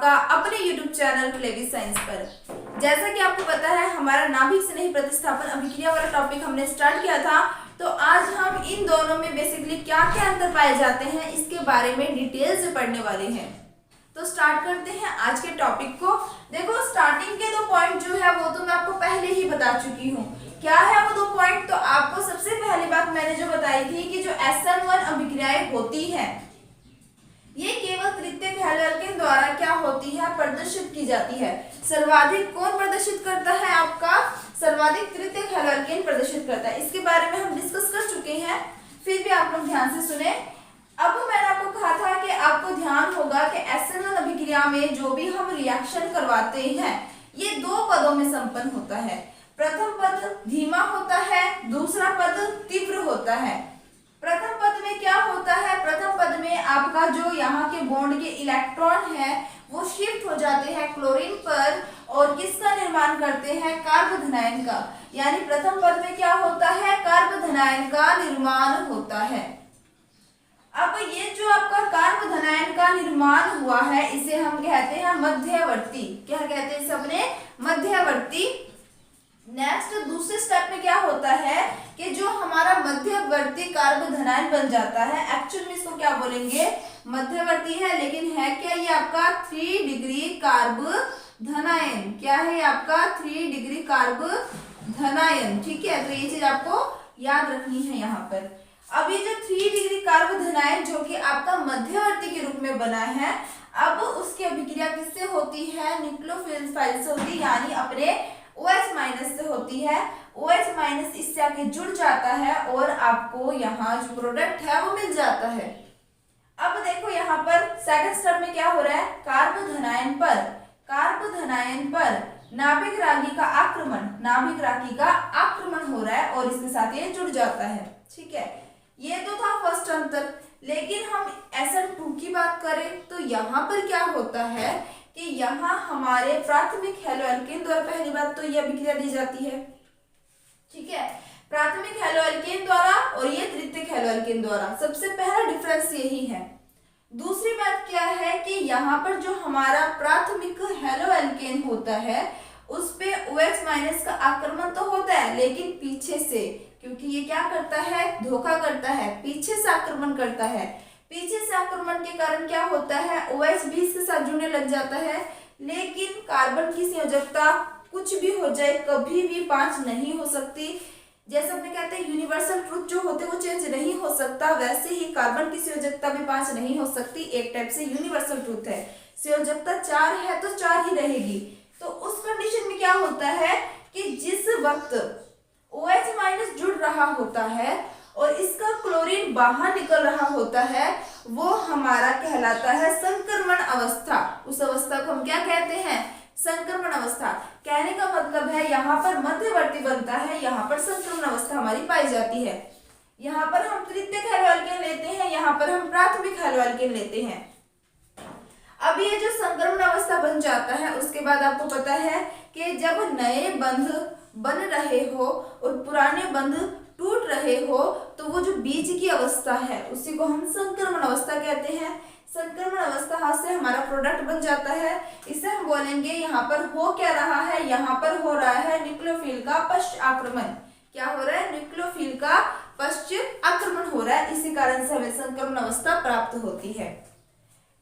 आपका अपने YouTube channel क्लेवी science पर। जैसा कि आपको पता है हमारा नाभिक स्नेही प्रतिस्थापन अभिक्रिया वाला टॉपिक हमने स्टार्ट किया था, तो आज हम इन दोनों में बेसिकली क्या क्या अंतर पाए जाते हैं इसके बारे में डिटेल से पढ़ने वाले हैं। तो स्टार्ट करते हैं आज के टॉपिक को। देखो स्टार्टिंग के 2 पॉइंट जो है वो तो मैं आपको पहले ही बता चुकी हूँ। क्या है वो 2 पॉइंट? तो आपको सबसे पहली बात मैंने जो बताई थी कि जो SN1 अभिक्रियाएं होती है ये केवल तृतीय हैलोअल्केन द्वारा क्या होती है, प्रदर्शित की जाती है। सर्वाधिक कौन प्रदर्शित करता है? आपका सर्वाधिक तृतीय हैलोअल्केन प्रदर्शित करता है। इसके बारे में हम डिस्कस कर चुके हैं, फिर भी आप लोग ध्यान से सुने। अब मैंने आपको कहा था कि आपको ध्यान होगा कि SN1 अभिक्रिया में जो भी हम रिएक्शन करवाते हैं ये 2 पदों में संपन्न होता है। प्रथम पद धीमा होता है, दूसरा पद तीव्र होता है। प्रथम पद में क्या होता है? प्रथम पद में आपका जो यहाँ के बॉन्ड के इलेक्ट्रॉन है वो शिफ्ट हो जाते हैं क्लोरीन पर और किसका निर्माण करते हैं? कार्बोधनायन का। यानी प्रथम पद में क्या होता है? कार्बोधनायन का निर्माण होता है। अब ये जो आपका कार्बोधनायन का निर्माण हुआ है इसे हम कहते हैं मध्यवर्ती। क्या कहते हैं सबने? मध्यवर्ती। नेक्स्ट दूसरे स्टेप में क्या होता है कि जो हमारा मध्यवर्ती कार्बोधनायन बन जाता है, एक्चुअल में इसको क्या बोलेंगे? मध्यवर्ती है, लेकिन है क्या ये आपका 3 डिग्री कार्बोधनायन। क्या है आपका 3 डिग्री कार्बोधनायन। ठीक है, तो ये चीज आपको याद रखनी है यहाँ पर। अब ये जो 3 डिग्री कार्बोधनायन जो कि आपका मध्यवर्ती के रूप में बना है, अब उसकी अभिक्रिया किससे होती है? न्यूक्लियोफिल से होती है, यानी अपने OH- से होती है। OH- इससे आके जुड़ जाता है और आपको यहाँ जो प्रोडक्ट है वो मिल जाता है। अब देखो यहाँ पर सेकंड स्टेप में क्या हो रहा है? कार्बोधनायन पर नाभिक रागी का आक्रमण हो रहा है और इसके साथ ये जुड़ जाता है। ठीक है, ये तो था फर्स्ट अंतर। लेकिन हम SN2 की बात करें तो यहाँ पर क्या होता है कि यहाँ हमारे प्राथमिक हैलोअल्केन द्वारा पहली बात तो ये अभिक्रिया दी जाती है। ठीक है, प्राथमिक हैलोअल्केन द्वारा और ये तृतीयक हैलोअल्केन द्वारा, सबसे पहला डिफरेंस यही है। दूसरी बात क्या है कि यहाँ पर जो हमारा प्राथमिक हैलोअल्केन होता है उस पे OH- का आक्रमण तो होता है, लेकिन पीछे से, क्योंकि ये क्या करता है? धोखा करता है, पीछे से आक्रमण करता है। पीछे से आक्रमण के कारण क्या होता है? OH भी इसके साथ जुड़ने लग जाता है, लेकिन कार्बन की संयोजकता कुछ भी हो जाए कभी भी 5 नहीं हो सकती। जैसे अपने कहते हैं यूनिवर्सल ट्रुथ जो होते वो चेंज नहीं हो सकता, वैसे ही कार्बन की संयोजकता भी 5 नहीं हो सकती। एक टाइप से यूनिवर्सल ट्रुथ है, संयोजकता 4 है तो 4 ही रहेगी। तो उस कंडीशन में क्या होता है कि जिस वक्त OH- जुड़ रहा होता है और इसका क्लोरीन बाहर निकल रहा होता है वो हमारा कहलाता है संक्रमण अवस्था। उस अवस्था को हम क्या कहते हैं? संक्रमण अवस्था। कहने का मतलब है यहाँ पर मध्यवर्ती बनता है, यहाँ पर संक्रमण अवस्था हमारी पाई जाती है। यहाँ पर हम तृतीयक हैलोअल्केन लेते हैं, यहाँ पर हम प्राथमिक हैलोअल्केन लेते हैं। अब ये जो संक्रमण अवस्था बन जाता है उसके बाद आपको पता है कि जब नए बंध बन रहे हो और पुराने बंध टूट रहे हो तो वो जो बीज की अवस्था है उसी को हम संक्रमण अवस्था कहते हैं। संक्रमण अवस्था से हमारा प्रोडक्ट बन जाता है, इसे हम बोलेंगे यहाँ पर हो क्या रहा है? यहाँ पर हो रहा है न्यूक्लियोफिल का पश्च आक्रमण। क्या हो रहा है? न्यूक्लियोफिल का पश्च आक्रमण हो रहा है, इसी कारण से हमें संक्रमण अवस्था प्राप्त होती है।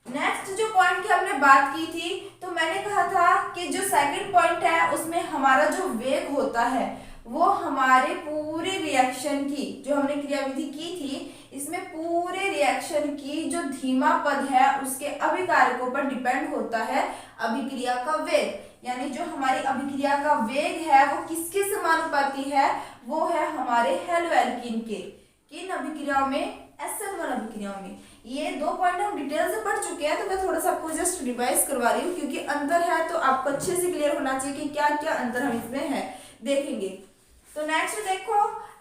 नेक्स्ट जो पॉइंट की हमने बात की थी तो मैंने कहा था कि जो सेकंड पॉइंट है उसमें हमारा जो वेग होता है वो हमारे पूरे रिएक्शन की, जो हमने क्रियाविधि की थी इसमें पूरे रिएक्शन की जो धीमा पद है उसके अभिकारकों पर डिपेंड होता है अभिक्रिया का वेग। यानी जो हमारी अभिक्रिया का वेग है वो किसके समानुपाती है? वो है हमारे हैलोअल्कीन के। किन अभिक्रियाओं में? SN1 अभिक्रियाओं में। ये 2 पॉइंट हम डिटेल से पढ़ चुके हैं, तो मैं थोड़ा सा आपको जस्ट रिवाइज करवा रही हूँ क्योंकि अंतर है तो आपको अच्छे से क्लियर होना चाहिए कि क्या क्या अंतर हम इसमें है देखेंगे। तो नेक्स्ट देखो,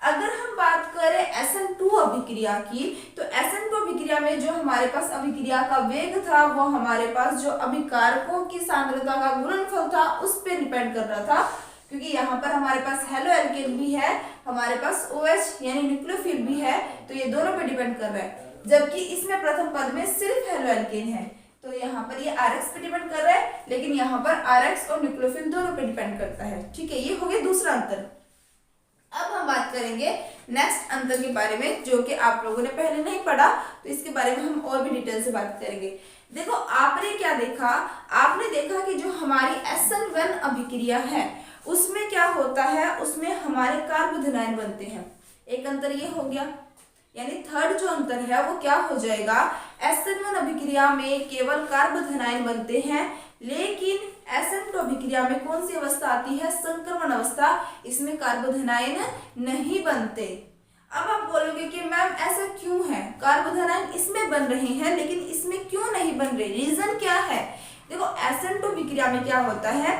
अगर हम बात करें SN2 अभिक्रिया की तो SN2 अभिक्रिया में जो हमारे पास अभिक्रिया का वेग था वो हमारे पास जो अभिकारकों की सांद्रता का गुणनफल था उस पर डिपेंड कर रहा था, क्योंकि यहाँ पर हमारे पास हैलोअल्केन भी है, हमारे पास OH यानी न्यूक्लियोफिल भी है, तो ये दोनों पे डिपेंड कर रहा है। जबकि इसमें प्रथम पद में सिर्फ हैलोअल्केन है। तो यहाँ पर ये RX पे डिपेंड कर रहा है, लेकिन यहाँ पर RX और न्यूक्लियोफिल दोनों पे डिपेंड करता है। ठीक है, ये हो गया दूसरा अंतर। अब हम बात करेंगे नेक्स्ट अंतर के बारे में, जो कि आप लोगों ने पहले नहीं पढ़ा, तो इसके बारे में हम और भी डिटेल से बात करेंगे। देखो आपने क्या देखा, आपने देखा कि जो हमारी SN1 अभिक्रिया है उसमें क्या होता है, उसमें हमारे कार्बोधनाइन बनते हैं। एक अंतर ये हो गया, यानी थर्ड जो अंतर है वो क्या हो जाएगा, SN1 अभिक्रिया में केवल कार्बोधनाइन बनते हैं, लेकिन SN2 अभिक्रिया में कौन सी अवस्था आती है, संक्रमण अवस्था, इसमें कार्बोधनाइन नहीं बनते। अब आप बोलोगे कि मैम ऐसा क्यों है, कार्बोधनाइन इसमें बन रहे हैं लेकिन इसमें क्यों नहीं बन रहे, रीजन क्या है। देखो SN2 अभिक्रिया में क्या होता है,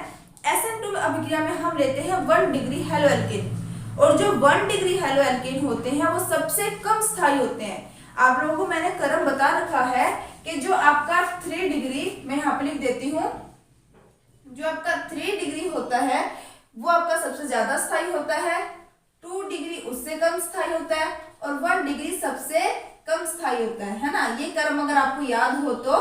SN2 अभिक्रिया में हम लेते हैं 1 डिग्री हेलोएल्केन, और जो 1 डिग्री हेलोएल्केन होते हैं वो सबसे कम स्थायी होते हैं। आप लोगों को मैंने क्रम बता रखा है कि जो आपका 3 डिग्री, मैं यहाँ पे लिख देती हूँ, जो आपका 3 डिग्री होता है वो आपका सबसे ज्यादा स्थायी होता है, 2 डिग्री उससे कम स्थायी होता है, और 1 डिग्री सबसे कम स्थायी होता है ना। ये क्रम अगर आपको याद हो तो,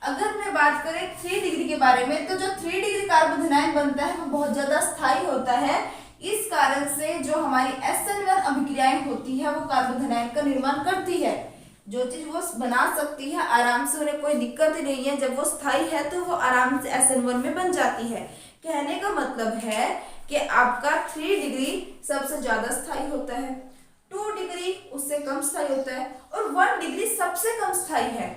अगर मैं बात करें 3 डिग्री के बारे में, तो जो 3 डिग्री कार्बोधनाइन बनता है वो बहुत ज्यादा स्थायी होता है। इस कारण से जो हमारी SN1 अभिक्रियाएं होती है वो कार्बोधनाइन का निर्माण करती है। जो चीज वो बना सकती है आराम से, उन्हें कोई दिक्कत ही नहीं है, जब वो स्थायी है तो वो आराम से SN1 में बन जाती है। कहने का मतलब है कि आपका 3 डिग्री सबसे ज्यादा स्थायी होता है, 2 डिग्री उससे कम स्थायी होता है, और 1 डिग्री सबसे कम स्थायी है।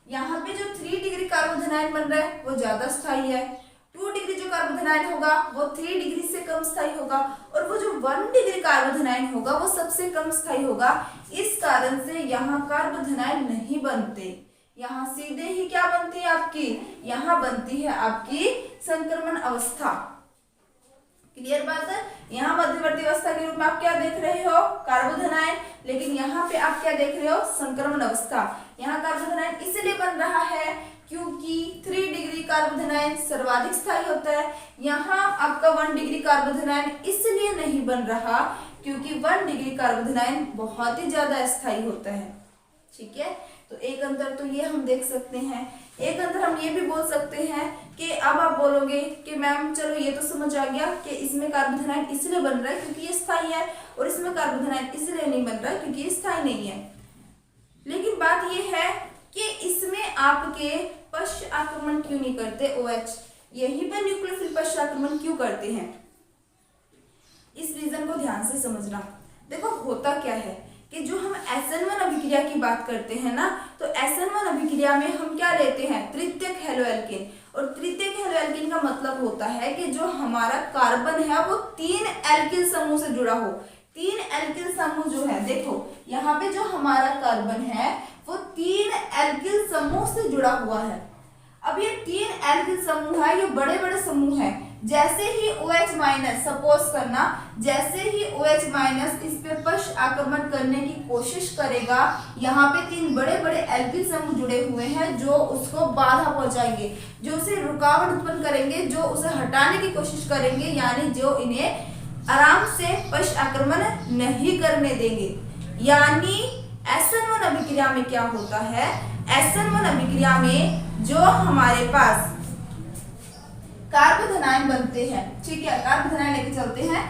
यहाँ पे जो 3 डिग्री कार्बोधनाइन बन रहा है वो ज्यादा स्थायी है, 2 डिग्री जो कार्बोधनाइन होगा वो 3 डिग्री से कम स्थायी होगा, और वो जो 1 डिग्री कार्बोधनाइन होगा वो सबसे कम स्थायी होगा। इस कारण से यहाँ कार्बोधनाइन नहीं बनते, यहाँ सीधे ही क्या बनती है आपकी, यहाँ बनती है आपकी संक्रमण अवस्था। क्लियर बात है। यहाँ मध्यवर्ती अवस्था के रूप में आप क्या देख रहे हो, कार्बोधनाइन, लेकिन यहाँ पे आप क्या देख रहे हो, संक्रमण अवस्था। यहाँ कार्बोधनाइन इसलिए बन रहा है क्योंकि 3 डिग्री कार्बोधनाइन सर्वाधिक स्थायी होता है। यहाँ आपका 1 डिग्री कार्बोधनाइन इसलिए नहीं बन रहा क्योंकि 1 डिग्री कार्बोधनाइन बहुत ही ज्यादा अस्थायी होता है। ठीक है, तो एक अंतर तो ये हम देख सकते हैं। एक अंतर हम ये भी बोल सकते हैं कि अब आप बोलोगे कि मैम चलो ये तो समझ आ गया कि इसमें कार्बोधनाइन इसलिए बन रहा है क्योंकि ये स्थायी है, और इसमें कार्बोधनाइन इसलिए नहीं बन रहा है क्योंकि ये स्थायी नहीं है। लेकिन बात ये है कि इसमें आपके पश्च आक्रमण क्यों नहीं करते OH, यहीं पर न्यूक्लियोफिल पश्च आक्रमण क्यों करते हैं, इस रीजन को ध्यान से समझना। देखो होता क्या है कि जो हम SN1 अभिक्रिया की बात करते हैं ना, तो SN1 अभिक्रिया में हम क्या लेते हैं, तृतीयक हेलोएल्केन, और तृतीयक हेलोएल्केन का मतलब होता है कि जो हमारा कार्बन है वो 3 एल्किल समूह से जुड़ा हो। 3 एल्किल समूह जो है, देखो यहाँ पे जो हमारा कार्बन है वो 3 एल्किल समूह से जुड़ा हुआ है। अब ये 3 एल्किल समूह है, ये बड़े बड़े समूह है। जैसे ही OH माइनस, सपोज करना, जैसे ही OH माइनस इस पे पश्च आक्रमण करने की कोशिश करेगा, यहाँ पे 3 बड़े बड़े एल्किल समूह जुड़े हुए हैं जो उसको बाधा पहुंचाएंगे, जो उसे रुकावट उत्पन्न करेंगे, जो उसे हटाने की कोशिश करेंगे, यानी जो इन्हें आराम से पश्च आक्रमण नहीं करने देंगे। यानी SN1 अभिक्रिया में क्या होता है, SN1 अभिक्रिया में जो हमारे पास कार्बोधनाइन बनते हैं, ठीक है, कार्बोधनाइन लेके चलते हैं,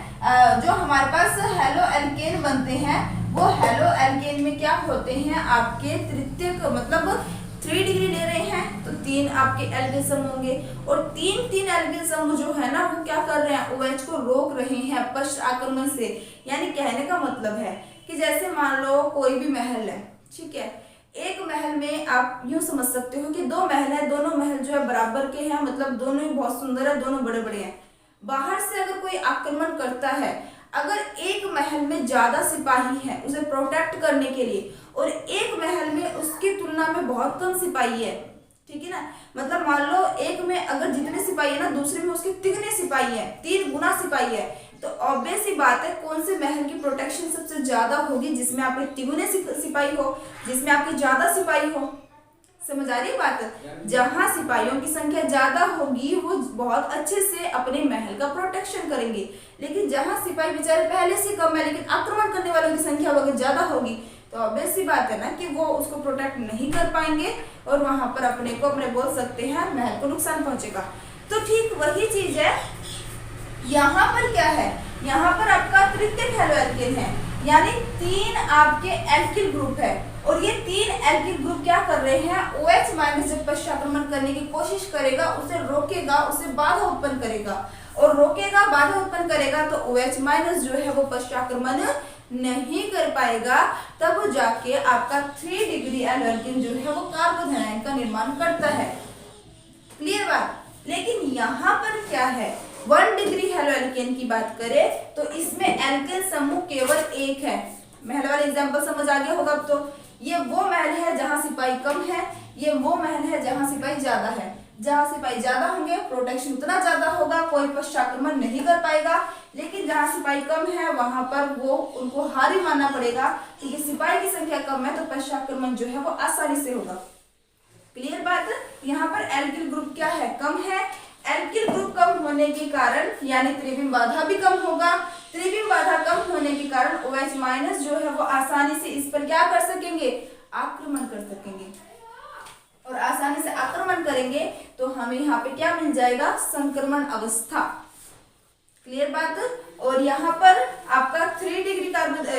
जो हमारे पास हेलोएल्केन बनते हैं, वो हेलोएल्केन में क्या होते हैं, आपके तृतीयक, मतलब 3 डिग्री ले रहे हैं तो 3 आपके एल्किल समूह होंगे, और 3 एल्किल समूह जो है ना वो क्या कर रहे हैं, OH को रोक रहे हैं पश्च आक्रमण से। यानी कहने का मतलब है कि जैसे मान लो कोई भी महल है, ठीक है, एक महल में आप यूं समझ सकते हो कि 2 महल है, दोनों महल जो है बराबर के हैं, मतलब दोनों ही बहुत सुंदर है, दोनों बड़े बड़े हैं। बाहर से अगर कोई आक्रमण करता है, अगर एक महल में ज्यादा सिपाही है उसे प्रोटेक्ट करने के लिए, और एक महल में उसकी तुलना में बहुत कम सिपाही है, ठीक है ना, मतलब मान लो एक में अगर जितने सिपाही है ना, दूसरे में उसके 3 सिपाही है, 3 गुना सिपाही है, तो ऑब्वियस सी बात है कौन से महल की प्रोटेक्शन सबसे ज्यादा होगी, जिसमें आपके 3 सिपाही हो, जिसमें आपके ज्यादा सिपाही हो। समझ आ रही है बात। जहां सिपाहियों की संख्या ज्यादा होगी वो बहुत अच्छे से अपने महल का प्रोटेक्शन करेंगे, लेकिन जहां सिपाही बेचारे पहले से कम है लेकिन आक्रमण करने वालों की संख्या अगर ज्यादा होगी तो ऑब्वियस सी बात है ना कि वो उसको प्रोटेक्ट नहीं कर पाएंगे और वहां पर अपने बोल सकते हैं महल को नुकसान पहुंचेगा। तो ठीक वही चीज है यहाँ पर क्या है, यहाँ पर आपका तृतीयक हैलो एल्केन है, यानी 3 आपके एल्किल ग्रुप है और ये 3 एल्किल ग्रुप क्या कर रहे हैं, OH माइनस जब पश्चाक्रमण करने की कोशिश करेगा उसे रोकेगा, उसे बाधा उत्पन्न करेगा और रोकेगा बाधा उत्पन्न करेगा तो OH माइनस जो है वो पश्चाक्रमण नहीं कर पाएगा, तब जाके आपका 3 डिग्री हैलो एल्केन जो है वो कार्बोधनाइन का निर्माण करता है। क्लियर बात। लेकिन यहाँ पर क्या है, 1 डिग्री हैलो एल्केन की बात करें तो इसमें एल्केन समूह केवल एक है। महल वाला एग्जांपल समझ आ गया होगा। अब तो ये वो महल है जहां सिपाही कम है, ये वो महल है जहां सिपाही ज्यादा है। जहां सिपाही ज्यादा होंगे प्रोटेक्शन उतना ज्यादा होगा, कोई पश्चाक्रमण नहीं कर पाएगा, लेकिन जहां सिपाही कम है वहां पर वो उनको हार ही मानना पड़ेगा क्योंकि सिपाही की संख्या कम है तो पश्चाक्रमण जो है वो आसानी से होगा। क्लियर बात। यहाँ पर एल्किल ग्रुप क्या है, कम है। एल्किल ग्रुप कम होने के कारण यानी त्रिविम बाधा भी कम होगा। त्रिविम बाधा कम होने के कारण OH माइनस जो है वो आसानी से इस पर क्या कर सकेंगे, आक्रमण कर सकेंगे और आसानी से आक्रमण करेंगे तो हमें यहाँ पे क्या मिल जाएगा, संक्रमण अवस्था। क्लियर बात। और यहाँ पर आपका 3 डिग्री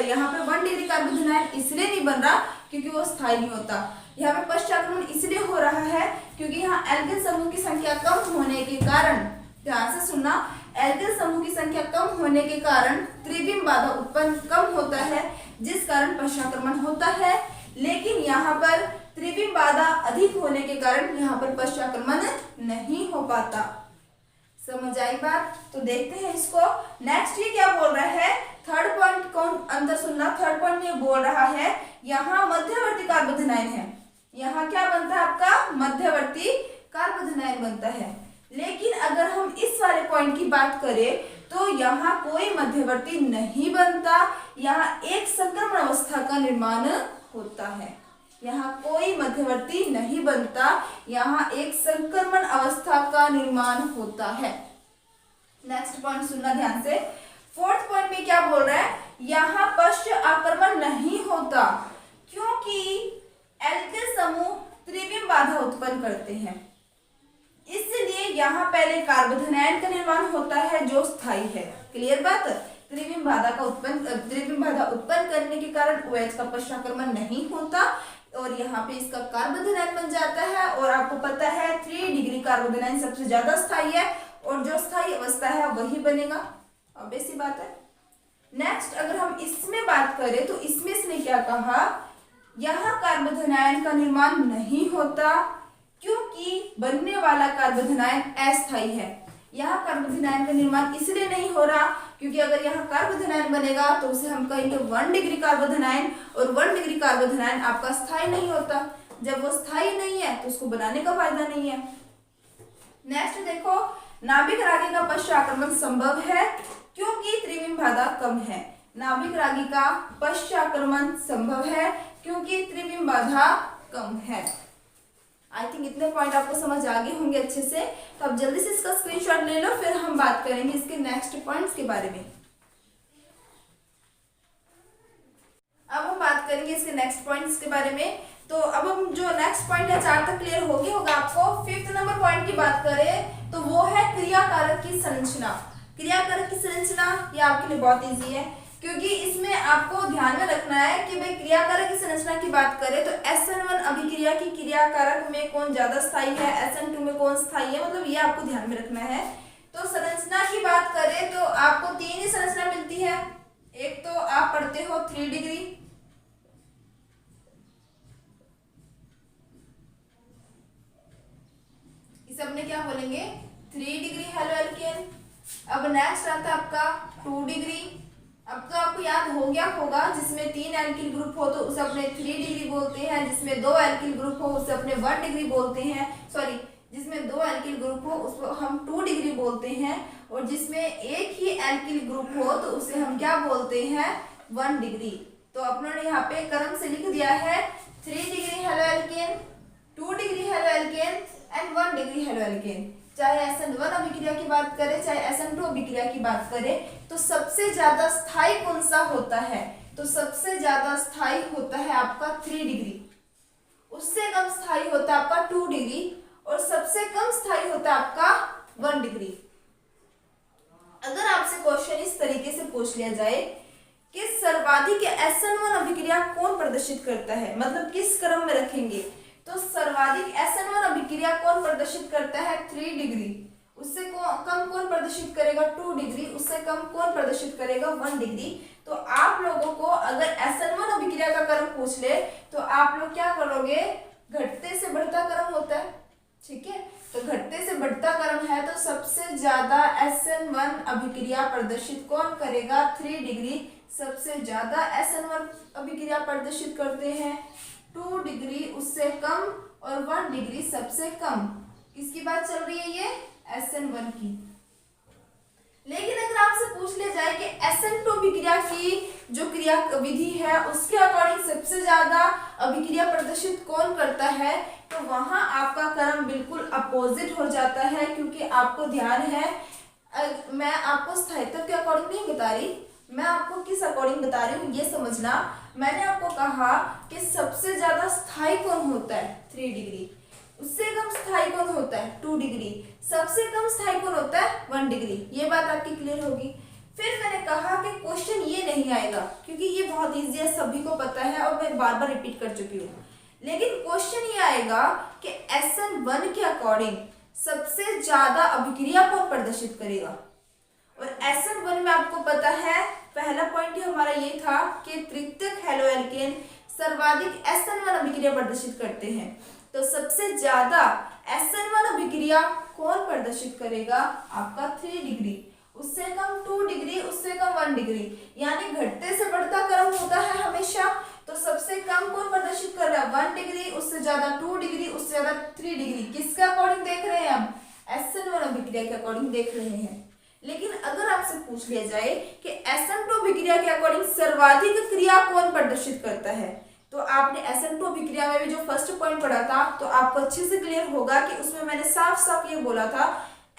यहाँ पे 1 डिग्री कार्बोधनाइन इसलिए नहीं बन रहा क्योंकि वो स्थायी नहीं होता। यहाँ पे पश्चाक्रमण इसलिए हो रहा है क्योंकि यहाँ एल्किल समूह की संख्या कम होने के कारण, ध्यान से सुनना, एल्किल समूह की संख्या कम होने के कारण त्रिविम बाधा उत्पन्न कम होता है जिस कारण पश्चाक्रमण होता है। लेकिन यहाँ पर त्रिविम बाधा अधिक होने के कारण यहाँ पर पश्चाक्रमण नहीं हो पाता। समझ आई बात। तो देखते हैं इसको। नेक्स्ट ये क्या बोल रहा है, थर्ड पॉइंट कौन अंदर सुनना। थर्ड पॉइंट में बोल रहा है यहाँ मध्यवर्ती कार्बोधनाइन है, यहाँ क्या बनता है आपका मध्यवर्ती कार्बोधनाइन बनता है। लेकिन अगर हम इस वाले पॉइंट की बात करें तो यहाँ कोई मध्यवर्ती नहीं बनता, यहाँ एक संक्रमण अवस्था का निर्माण होता है। यहाँ कोई मध्यवर्ती नहीं बनता, यहाँ एक संक्रमण अवस्था का निर्माण होता है। नेक्स्ट पॉइंट सुनना ध्यान से। फोर्थ पॉइंट में क्या बोल रहा है, यहाँ पश्च आक्रमण नहीं होता क्योंकि एल्किल समूह त्रिविम बाधा उत्पन्न करते हैं, इसलिए यहाँ पहले कार्बोधनाइन का निर्माण होता है जो स्थायी है। क्लियर बात। त्रिविम बाधा उत्पन्न करने के कारण OH का पश्चाक्रमण नहीं होता और यहाँ पे इसका कार्बोधनाइन बन जाता है। और आपको पता है 3 डिग्री कार्बोधनाइन सबसे ज्यादा स्थायी है और जो स्थायी अवस्था है वही बनेगा, ऑब्वियस सी बात है। नेक्स्ट अगर हम इसमें बात करें तो इसमें इसने क्या कहा, यहाँ कार्बोधनाइन का निर्माण नहीं होता क्योंकि बनने वाला कार्बोधनाइन अस्थायी है। यहाँ कार्बोधनाइन का निर्माण इसलिए नहीं हो रहा क्योंकि अगर यहाँ कार्बोधनाइन बनेगा तो उसे हम कहेंगे 1 डिग्री कार्बोधनाइन और 1 डिग्री कार्बोधनाइन आपका स्थायी नहीं होता। जब वो स्थायी नहीं है तो उसको बनाने का फायदा नहीं है। नेक्स्ट देखो, नाभिक रागी का पश्चाक्रमण संभव है क्योंकि त्रिविम बाधा कम है। नाभिक रागी का पश्चाक्रमण संभव है क्योंकि त्रिविम बाधा कम है। आई थिंक इतने पॉइंट आपको समझ आ गए होंगे अच्छे से। तो आप जल्दी से इसका स्क्रीनशॉट ले लो, फिर हम बात करेंगे इसके नेक्स्ट पॉइंट्स के बारे में। अब हम बात करेंगे इसके नेक्स्ट पॉइंट्स के बारे में। तो अब हम जो नेक्स्ट पॉइंट है 4 तक क्लियर हो गया होगा आपको। 5th नंबर पॉइंट की बात करें तो वो है क्रियाकारक की संरचना। क्रियाकारक की संरचना ये आपके लिए बहुत इजी है क्योंकि इसमें आपको ध्यान में रखना है कि भाई क्रियाकारक की संरचना की बात करें तो SN1 अभिक्रिया की क्रियाकारक में कौन ज्यादा स्थायी है, SN2 में कौन स्थायी है, मतलब ये आपको ध्यान में रखना है। तो संरचना की बात करें तो आपको 3 ही संरचना मिलती है। एक तो आप पढ़ते हो 3 डिग्री, इसे अपने क्या बोलेंगे 3 डिग्री हैलो एल्केन। अब नेक्स्ट आता है आपका 2 डिग्री। अब तो आपको याद हो गया होगा, जिसमें 3 एल्किल ग्रुप हो तो उसे अपने 3 डिग्री बोलते हैं, जिसमें 2 एल्किल ग्रुप हो उसे अपने 1 डिग्री बोलते हैं। सॉरी, जिसमें 2 एल्किल ग्रुप हो उसको हम 2 डिग्री बोलते हैं और जिसमें एक ही एल्किल ग्रुप हो तो उसे हम क्या बोलते हैं 1 डिग्री। तो अपनों यहाँ पे क्रम से लिख दिया है 3 degree haloalkane, 2 degree haloalkane and 1 degree haloalkane. चाहे SN1 अभिक्रिया की बात करें चाहे SN2 अभिक्रिया की बात करें तो सबसे ज्यादा स्थायी कौन सा होता है, तो तो सबसे ज्यादा स्थायी होता है आपका 3 डिग्री, उससे कम स्थायी होता है आपका 2 डिग्री और सबसे कम स्थायी होता है आपका 1 डिग्री। अगर आपसे क्वेश्चन इस तरीके से पूछ लिया जाए कि सर्वाधिक SN1 अभिक्रिया कौन प्रदर्शित करता है, मतलब किस क्रम में रखेंगे, तो सर्वाधिक SN1 अभिक्रिया कौन प्रदर्शित करता है 3 डिग्री, उससे कम कौन प्रदर्शित करेगा 2 डिग्री, उससे कम कौन प्रदर्शित करेगा 1 डिग्री। तो आप लोगों को अगर SN1 अभिक्रिया का क्रम पूछ ले तो आप लोग क्या करोगे, घटते से बढ़ता क्रम होता है, ठीक है, तो घटते से बढ़ता क्रम है तो सबसे ज्यादा SN1 अभिक्रिया प्रदर्शित कौन करेगा 3 डिग्री, सबसे ज्यादा SN1 अभिक्रिया प्रदर्शित करते हैं 2 डिग्री, उससे कम और 1 डिग्री सबसे कम। किसकी बात चल रही है, ये SN1 की। लेकिन अगर आपसे पूछ लिया जाए कि SN2 अभिक्रिया की जो क्रिया विधि है उसके अकॉर्डिंग सबसे ज्यादा अभिक्रिया प्रदर्शित कौन करता है, तो वहां आपका क्रम बिल्कुल अपोजिट हो जाता है, क्योंकि आपको ध्यान है मैं आपको स्थायित्व के अकॉर्डिंग नहीं बता रही, मैं आपको किस अकॉर्डिंग बता रही हूँ ये समझना। मैंने आपको कहा कि सबसे ज्यादा स्थायी कौन होता है 3 डिग्री, उससे कम स्थायी कौन होता है 2 डिग्री, सबसे कम स्थायी कौन होता है 1 डिग्री। ये बात आपकी क्लियर होगी। फिर मैंने कहा कि क्वेश्चन ये नहीं आएगा क्योंकि ये बहुत इजी है, सभी को पता है और मैं बार बार रिपीट कर चुकी हूँ, लेकिन क्वेश्चन ये आएगा कि SN1 के अकॉर्डिंग सबसे ज्यादा अभिक्रिया कौन प्रदर्शित करेगा। और SN1 में आपको पता है पहला पॉइंट ही हमारा ये था कि तृतीयक हैलोएल्केन सर्वाधिक SN1 अभिक्रिया प्रदर्शित करते हैं, तो सबसे ज्यादा SN1 अभिक्रिया कौन प्रदर्शित करेगा, आपका 3 डिग्री, उससे कम 2 डिग्री, उससे कम 1 डिग्री, यानी घटते से बढ़ता क्रम होता है हमेशा। तो सबसे कम कौन प्रदर्शित कर रहा है 1 डिग्री, उससे ज्यादा 2 डिग्री, उससे ज्यादा 3 डिग्री। किसके अकॉर्डिंग देख रहे हैं हम, SN1 अभिक्रिया के अकॉर्डिंग देख रहे हैं। लेकिन अगर आपसे पूछ लिया जाए कि SN2 अभिक्रिया के अकॉर्डिंग सर्वाधिक क्रिया कौन प्रदर्शित करता है, तो आपने SN2 अभिक्रिया में भी जो फर्स्ट पॉइंट पढ़ा था तो आपको अच्छे से क्लियर होगा कि उसमें मैंने साफ साफ ये बोला था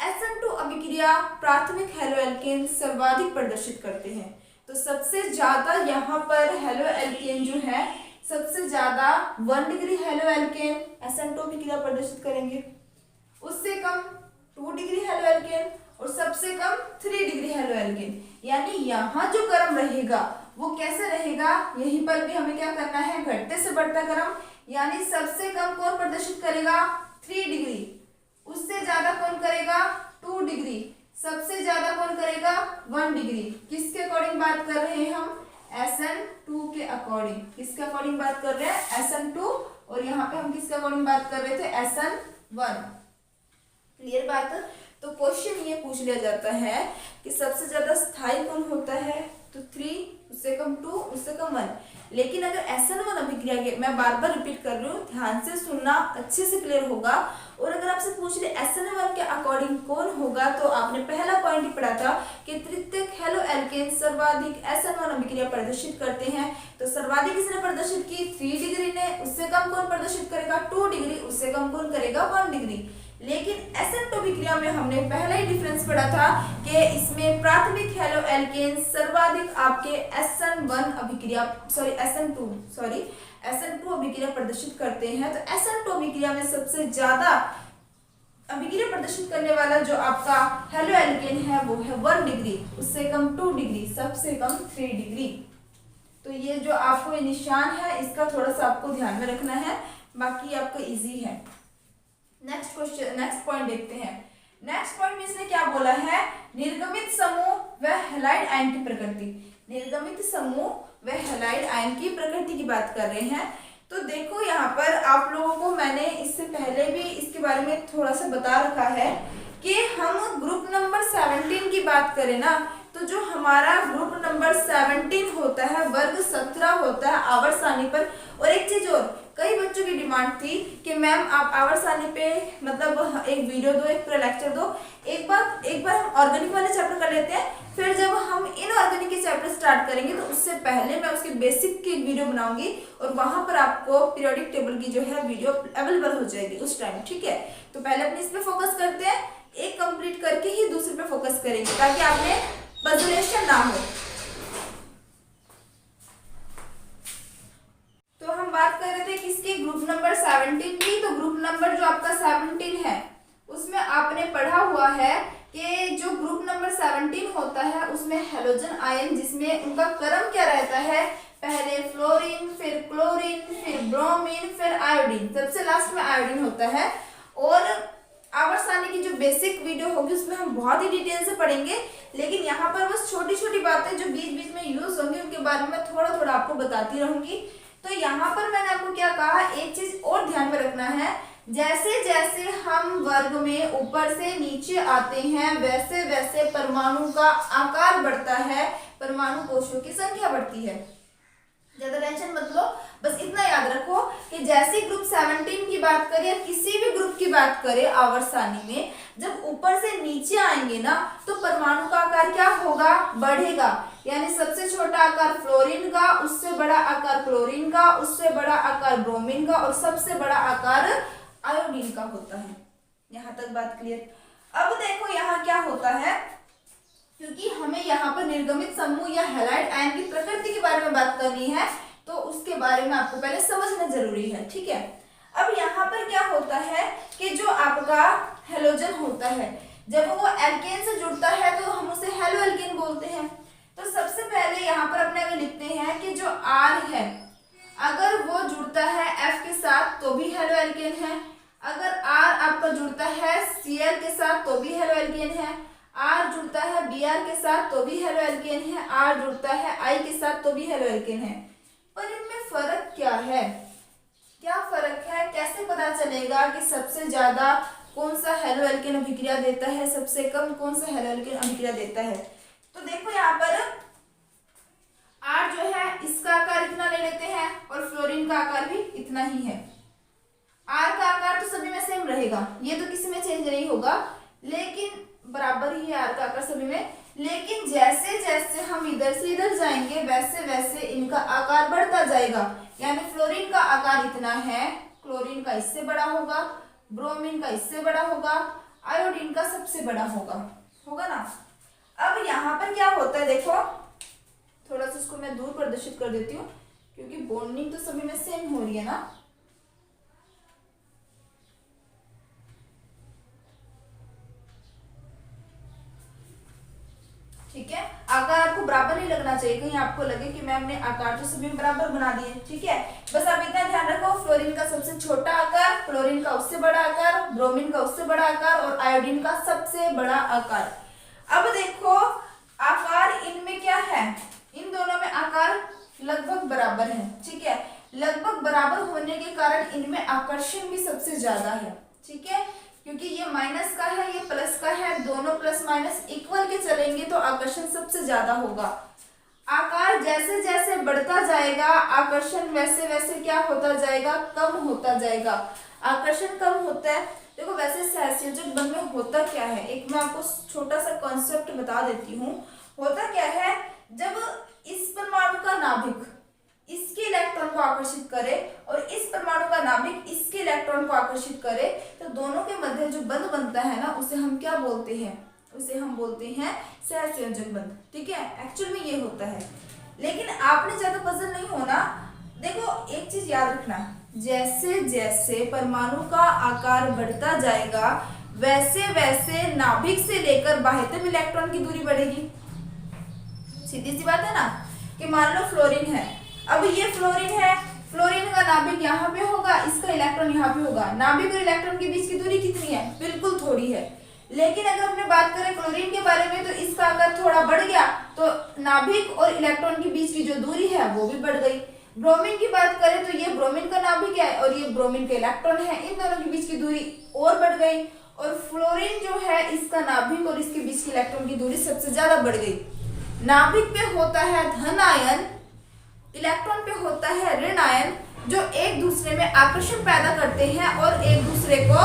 SN2 अभिक्रिया प्राथमिक हैलोएल्केन सर्वाधिक प्रदर्शित करते हैं। तो सबसे ज्यादा यहाँ पर हैलोएल्केन जो है सबसे ज्यादा 1 डिग्री हैलोएल्केन SN2 अभिक्रिया प्रदर्शित करेंगे, उससे कम 2 डिग्री हैलोएल्केन और सबसे कम 3 डिग्री हैलोएल्केन। यानी यहाँ जो क्रम रहेगा वो कैसे रहेगा, यहीं पर भी हमें क्या करना है, घटते से बढ़ता क्रम, यानी सबसे कम कौन प्रदर्शित करेगा 3 डिग्री, उससे ज्यादा कौन करेगा 2 डिग्री, सबसे ज्यादा कौन करेगा 1 डिग्री। किसके अकॉर्डिंग बात कर रहे हैं हम, SN2 के अकॉर्डिंग। किसके अकॉर्डिंग बात कर रहे हैं, SN2, और यहाँ पे हम किसके अकॉर्डिंग बात कर रहे थे, SN1। क्लियर बात। तो क्वेश्चन ये पूछ लिया जाता है कि सबसे ज्यादा स्थायी कौन होता है, तो 3, उससे कम 2, उससे कम 1। लेकिन अगर SN1 अभिक्रिया के, मैं बार बार रिपीट कर रही हूँ, ध्यान से सुनना, अच्छे से क्लियर होगा। और अगर आपसे पूछ ले SN1 के अकॉर्डिंग कौन होगा, तो आपने पहला पॉइंट ही पढ़ा था कि तृतीयक हैलोएल्केन सर्वाधिक SN1 अभिक्रिया प्रदर्शित करते हैं। तो सर्वाधिक किसने प्रदर्शित की, 3 डिग्री ने, उससे कम कौन प्रदर्शित करेगा 2 डिग्री, उससे कम कौन करेगा 1 डिग्री। लेकिन SN2 अभिक्रिया में हमने पहला ही डिफरेंस पढ़ा था कि इसमें प्राथमिक हैलोएल्केन सर्वाधिक आपके SN2 अभिक्रिया प्रदर्शित करते हैं। तो SN2 अभिक्रिया में सबसे ज्यादा अभिक्रिया प्रदर्शित करने वाला जो आपका हैलोएल्केन है वो है 1 डिग्री, उससे कम 2 डिग्री, सबसे कम 3 डिग्री। तो ये जो आपको निशान है इसका थोड़ा सा आपको ध्यान में रखना है, बाकी आपको इजी है। नेक्स्ट क्वेश्चन, नेक्स्ट पॉइंट देखते हैं। नेक्स्ट पॉइंट में इसने क्या बोला है, निर्गमित समूह व हैलाइड आयन की प्रकृति। निर्गमित समूह व हैलाइड आयन की प्रकृति की बात कर रहे हैं। तो देखो यहाँ पर आप लोगों को मैंने इससे पहले भी इसके बारे में थोड़ा सा बता रखा है कि हम ग्रुप नंबर 17 की बात करें ना, तो जो हमारा ग्रुप नंबर 17 होता है वर्ग 17 होता है आवर्त सारणी पर। और एक चीज और, कई बच्चों की डिमांड थी कि मैम आप आवर्त सारणी पे मतलब एक वीडियो दो, एक पूरा लेक्चर दो। एक बार हम ऑर्गेनिक वाले चैप्टर कर लेते हैं, फिर जब हम इनऑर्गेनिक के चैप्टर स्टार्ट करेंगे तो उससे पहले मैं उसके बेसिक की वीडियो बनाऊंगी और वहां पर आपको पीरियोडिक टेबल की जो है वीडियो अवेलेबल हो जाएगी उस टाइम, ठीक है। तो पहले अपने इस पे फोकस करते हैं, एक कंप्लीट करके ही दूसरे पे फोकस करेंगे ताकि आपने पजलेशन ना हो। नंबर 17 की, तो ग्रुप नंबर जो आपका 17 है उसमें आपने पढ़ा हुआ है कि जो ग्रुप नंबर 17 होता है उसमें हेलोजन आयन, जिसमें उनका क्रम क्या रहता है, पहले फ्लोरीन, फिर क्लोरीन, फिर ब्रोमीन, फिर आयोडीन, सबसे लास्ट में आयोडीन होता है। और आवर्त सारणी की जो बेसिक वीडियो होगी उसमें हम बहुत ही डिटेल से पढ़ेंगे, लेकिन यहाँ पर बस छोटी छोटी बातें जो बीच बीच में यूज होंगी उनके बारे में थोड़ा थोड़ा आपको बताती रहूंगी। तो यहाँ पर मैंने आपको क्या कहा, एक चीज और ध्यान में रखना है, जैसे जैसे हम वर्ग में ऊपर से नीचे आते हैं वैसे वैसे परमाणु का आकार बढ़ता है, परमाणु कोशों की संख्या बढ़ती है। ज्यादा टेंशन मत लो, बस इतना याद रखो कि जैसे ग्रुप 17 की बात करें या किसी भी ग्रुप की बात करें आवर्त सारणी में, जब ऊपर से नीचे आएंगे ना तो परमाणु का आकार क्या होगा, बढ़ेगा। यानी सबसे छोटा आकार फ्लोरीन का, उससे बड़ा आकार क्लोरीन का, उससे बड़ा आकार ब्रोमीन का और सबसे बड़ा आकार आयोडीन का होता है। यहाँ तक बात क्लियर। अब देखो यहाँ क्या होता है, क्योंकि हमें यहाँ पर निर्गमित समूह या हैलाइड आयन की प्रकृति के बारे में बात करनी है, तो उसके बारे में आपको पहले समझना जरूरी है, ठीक है। अब यहाँ पर क्या होता है कि जो आपका हेलोजन होता है जब वो एल्केन से जुड़ता है तो हम उसे हेलो एल्केन बोलते हैं। तो सबसे पहले यहाँ पर अपने अगर लिखते हैं कि जो R है अगर वो जुड़ता है F के साथ तो भी हेलो एल्केन है, अगर R आपका जुड़ता है Cl के साथ तो भी हेलो एल्केन है, R जुड़ता है Br के साथ तो भी हेलो एल्केन है, R जुड़ता है I के साथ तो भी हेलो एल्केन है। पर इनमें फर्क क्या है, क्या फर्क है, कैसे पता चलेगा कि सबसे ज्यादा कौन सा हेलो एल्केन अभिक्रिया देता है, सबसे कम कौन सा हेलो एल्केन अभिक्रिया देता है। तो देखो यहाँ पर R जो है इसका आकार इतना ले लेते हैं और फ्लोरीन का आकार भी इतना ही है। R का आकार तो सभी में सेम रहेगा, ये तो किसी में चेंज नहीं होगा, लेकिन बराबर ही है R का आकार सभी में। लेकिन जैसे जैसे हम इधर से इधर जाएंगे वैसे वैसे इनका आकार बढ़ता जाएगा। यानी फ्लोरीन का आकार इतना है, क्लोरीन का इससे बड़ा होगा, ब्रोमीन का इससे बड़ा होगा, आयोडीन का सबसे बड़ा होगा ना। अब यहाँ पर क्या होता है, देखो थोड़ा सा इसको मैं दूर प्रदर्शित कर देती हूँ क्योंकि बॉन्डिंग तो सभी में सेम हो रही है ना। ठीक है, आकार आपको बराबर नहीं लगना चाहिए, कहीं आपको लगे कि मैम ने आकार तो सभी बराबर बना दिए। ठीक है, बस आप इतना ध्यान रखो, फ्लोरीन का सबसे छोटा आकार, क्लोरीन का उससे बड़ा आकार, ब्रोमीन का उससे बड़ा आकार और आयोडीन का सबसे बड़ा आकार। अब देखो आकार इनमें क्या है, इन दोनों में आकार लगभग बराबर है। ठीक है, लगभग बराबर होने के कारण इनमें आकर्षण भी सबसे ज्यादा है। ठीक है, क्योंकि ये माइनस का है, ये प्लस का है, दोनों प्लस माइनस इक्वल के चलेंगे तो आकर्षण सबसे ज्यादा होगा। आकार जैसे जैसे बढ़ता जाएगा आकर्षण वैसे वैसे क्या होता जाएगा, कम होता जाएगा। आकर्षण कम होता है। देखो वैसे सहसंयोजक बंध में होता क्या है, एक मैं आपको छोटा सा कॉन्सेप्ट बता देती हूँ। होता क्या है, जब इस परमाणु का नाभिक इसके इलेक्ट्रॉन को आकर्षित करे और इस परमाणु का नाभिक इसके इलेक्ट्रॉन को आकर्षित करे तो दोनों के मध्य जो बंध बनता है ना उसे हम क्या बोलते हैं, उसे हम बोलते हैं सहसंयोजक बंध। ठीक है, एक्चुअल में ये होता है, लेकिन आपने ज्यादा पजल नहीं होना। देखो एक चीज याद रखना, जैसे जैसे परमाणु का आकार बढ़ता जाएगा वैसे वैसे नाभिक से लेकर बाह्यतम इलेक्ट्रॉन की दूरी बढ़ेगी। सीधी सी बात है ना, कि मान लो फ्लोरीन है, अब ये फ्लोरीन है, फ्लोरीन का नाभिक यहाँ पे होगा, इसका इलेक्ट्रॉन यहाँ पे होगा, नाभिक और इलेक्ट्रॉन के बीच की दूरी कितनी है, बिल्कुल थोड़ी है। लेकिन अगर हमने बात करें क्लोरीन के बारे में तो इसका अगर थोड़ा बढ़ गया तो नाभिक और इलेक्ट्रॉन के बीच की जो दूरी है वो भी बढ़ गई। ब्रोमीन की बात करें तो ये ब्रोमीन का नाभिक है और ये ब्रोमीन का इलेक्ट्रॉन है, इन दोनों के बीच की दूरी और बढ़ गई। और फ्लोरीन जो है इसका नाभिक और इसके बीच की इलेक्ट्रॉन की दूरी सबसे ज्यादा बढ़ गई। नाभिक पे होता है धन आयन, इलेक्ट्रॉन पे होता है ऋण आयन, जो एक दूसरे में आकर्षण पैदा करते हैं और एक दूसरे को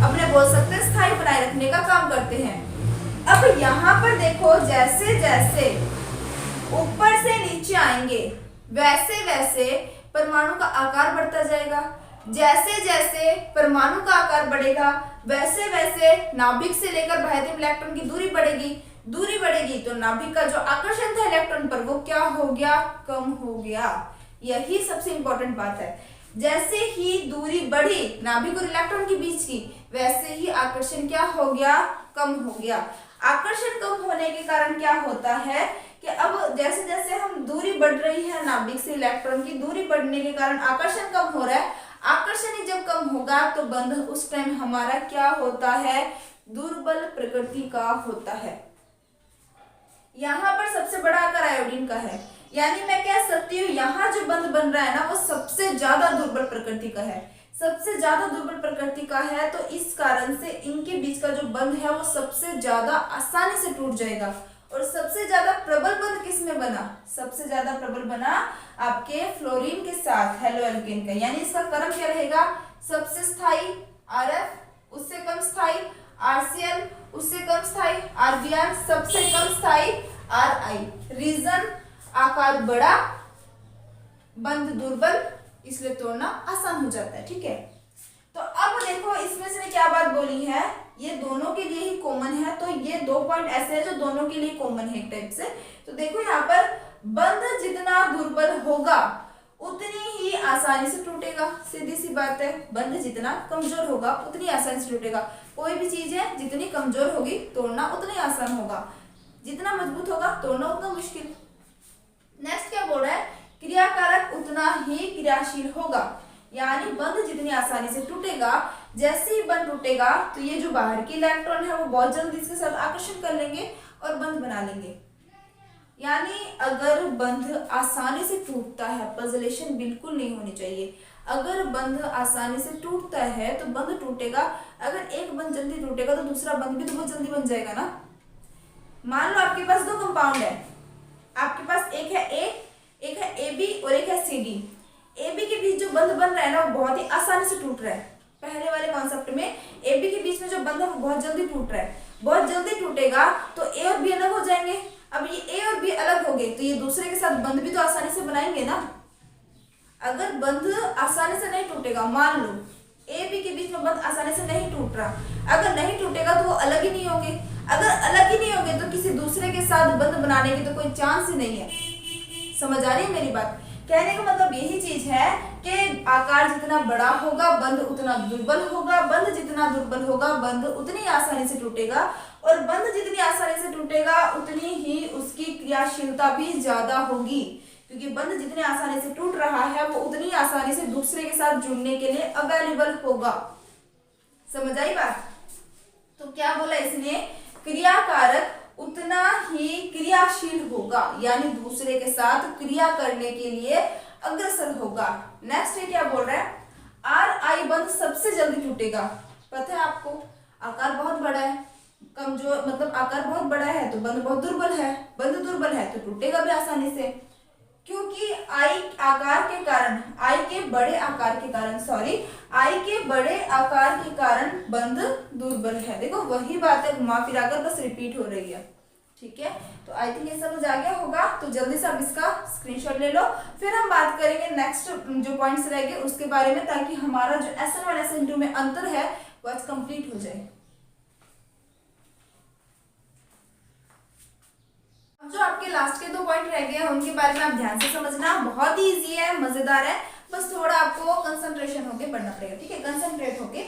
अपने बोल सकते हैं स्थायी बनाए रखने का काम करते हैं। अब यहाँ पर देखो जैसे जैसे ऊपर से नीचे आएंगे वैसे वैसे परमाणु का आकार बढ़ता जाएगा। जैसे जैसे परमाणु का आकार बढ़ेगा वैसे वैसे नाभिक से लेकर बाह्यतम इलेक्ट्रॉन की दूरी बढ़ेगी। दूरी बढ़ेगी तो नाभिक का जो आकर्षण था इलेक्ट्रॉन पर वो क्या हो गया, कम हो गया। यही सबसे इंपॉर्टेंट बात है। जैसे ही दूरी बढ़ी नाभिक और इलेक्ट्रॉन के बीच की, वैसे ही आकर्षण क्या हो गया, कम हो गया। आकर्षण कम होने के कारण क्या होता है कि अब जैसे जैसे हम दूरी बढ़ रही है नाभिक से इलेक्ट्रॉन की, दूरी बढ़ने के कारण आकर्षण कम हो रहा है। आकर्षण ही जब कम होगा तो बंध उस टाइम हमारा क्या होता है, दुर्बल प्रकृति का होता है। यहाँ पर सबसे बड़ा आकार आयोडीन का है, यानी मैं कह सकती हूँ यहाँ जो बंध बन रहा है ना वो सबसे ज्यादा दुर्बल प्रकृति का है, सबसे ज्यादा दुर्बल प्रकृति का है। तो इस कारण से इनके बीच का जो बंध है वो सबसे ज्यादा आसानी से टूट जाएगा। और सबसे ज्यादा प्रबल बंध किसमें बना, सबसे ज्यादा प्रबल बना आपके फ्लोरीन के साथ, हेलो एल्केन का, यानी इसका क्रम क्या रहेगा, सबसे स्थायी RF, उससे कम स्थायी RCl, उससे कम स्थायी RBr, सबसे कम स्थायी RI। रीजन आकार बड़ा, बंध दुर्बल, इसलिए तोड़ना आसान हो जाता है। ठीक है, तो अब देखो इसमें से क्या बात बोली है, ये दोनों के लिए ही कॉमन है। तो ये 2 पॉइंट ऐसे हैं जो दोनों के लिए कॉमन है एक टाइप से। तो देखो यहाँ पर बंध जितना दुर्बल होगा उतनी ही आसानी से टूटेगा, सीधी सी बात है। बंध जितना कमजोर होगा उतनी आसानी से टूटेगा। कोई भी चीज है जितनी कमजोर होगी तोड़ना उतनी आसान होगा, जितना मजबूत होगा तोड़ना उतना मुश्किल। नेक्स्ट क्या बोल रहा है, क्रियाकारक उतना ही क्रियाशील होगा, यानी बंध जितनी आसानी से टूटेगा, जैसे ही बंध टूटेगा तो ये जो बाहर की इलेक्ट्रॉन है वो बहुत जल्दी इसके साथ आकर्षण कर लेंगे और बंध बना लेंगे। यानी अगर बंध आसानी से टूटता है, पजलेशन बिल्कुल नहीं होनी चाहिए। अगर बंध आसानी से टूटता है तो बंध टूटेगा, अगर एक बंध जल्दी टूटेगा तो दूसरा बंध भी तो बहुत जल्दी बन जाएगा ना। मान लो आपके पास 2 कंपाउंड है, आपके पास एक है A, एक है AB और एक है CD। AB के बीच जो बंध बन रहा है ना वो बहुत ही आसानी से टूट रहा है। पहले वाले कॉन्सेप्ट में AB के बीच में जो बंध है वो बहुत जल्दी टूट रहा है, बहुत जल्दी टूटेगा तो A और B अलग हो जाएंगे। अब ये A और B अलग हो गए तो ये दूसरे के साथ बंध भी तो आसानी से बनाएंगे ना। अगर बंध आसानी से नहीं टूटेगा, मान लो A B के बीच में बंध आसानी से नहीं टूट रहा, अगर नहीं टूटेगा तो वो अलग ही नहीं होंगे। अगर अलग ही नहीं होंगे तो किसी दूसरे के साथ बंध बनाने की तो कोई चांस ही नहीं है। समझ आ रही है मेरी बात? कहने का मतलब यही चीज है कि आकार जितना बड़ा होगा बंध उतना दुर्बल होगा, बंध जितना दुर्बल होगा बंध उतनी आसानी से टूटेगा, और बंध जितनी आसानी से टूटेगा उतनी ही उसकी क्रियाशीलता भी ज्यादा होगी, क्योंकि बंध जितने आसानी से टूट रहा है वो उतनी आसानी से दूसरे के साथ जुड़ने के लिए अवेलेबल होगा। समझ आई बात? तो क्या बोला इसने, क्रियाकारक उतना ही क्रियाशील होगा, यानी दूसरे के साथ क्रिया करने के लिए अग्रसर होगा। नेक्स्ट है क्या बोल रहा है, RI बंध सबसे जल्दी टूटेगा। पता है आपको, आकार बहुत बड़ा है, कमजोर मतलब आकार बहुत बड़ा है तो बंध बहुत दुर्बल है, बंध दुर्बल है तो टूटेगा भी आसानी से, क्योंकि I आकार के कारण, I के बड़े आकार के कारण, I के बड़े आकार के कारण बंध दुर्बल है। देखो वही बात है, घुमा फिरा कर बस रिपीट हो रही है। ठीक है, तो आई थिंक ये समझ आ गया होगा। तो जल्दी से आप इसका स्क्रीनशॉट ले लो, फिर हम बात करेंगे नेक्स्ट जो पॉइंट्स रह गए उसके बारे में, ताकि हमारा जो SN1 SN2 में अंतर है वो आज कंप्लीट हो जाए। जो आपके लास्ट के 2 पॉइंट रह गए हैं उनके बारे में आप ध्यान से समझना, बहुत ही इजी है, मजेदार है, बस थोड़ा आपको कंसंट्रेशन होके पढ़ना पड़ेगा। ठीक है, कंसंट्रेट होके।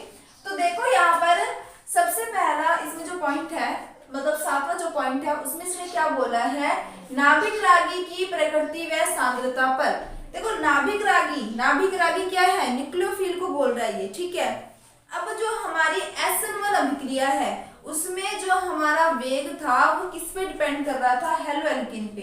तो देखो यहाँ पर सबसे पहला इसमें जो पॉइंट है, मतलब 7वां जो पॉइंट है उसमें इसने क्या बोला है, नाभिक रागी की प्रकृति व सांद्रता पर। देखो नाभिक रागी क्या है, न्यूक्लियोफिल को बोल रहा है ये। ठीक है, अब जो हमारी SN1 अभिक्रिया है उसमें जो हमारा वेग था वो किस पे डिपेंड कर रहा था, हेलो एल्केन पे।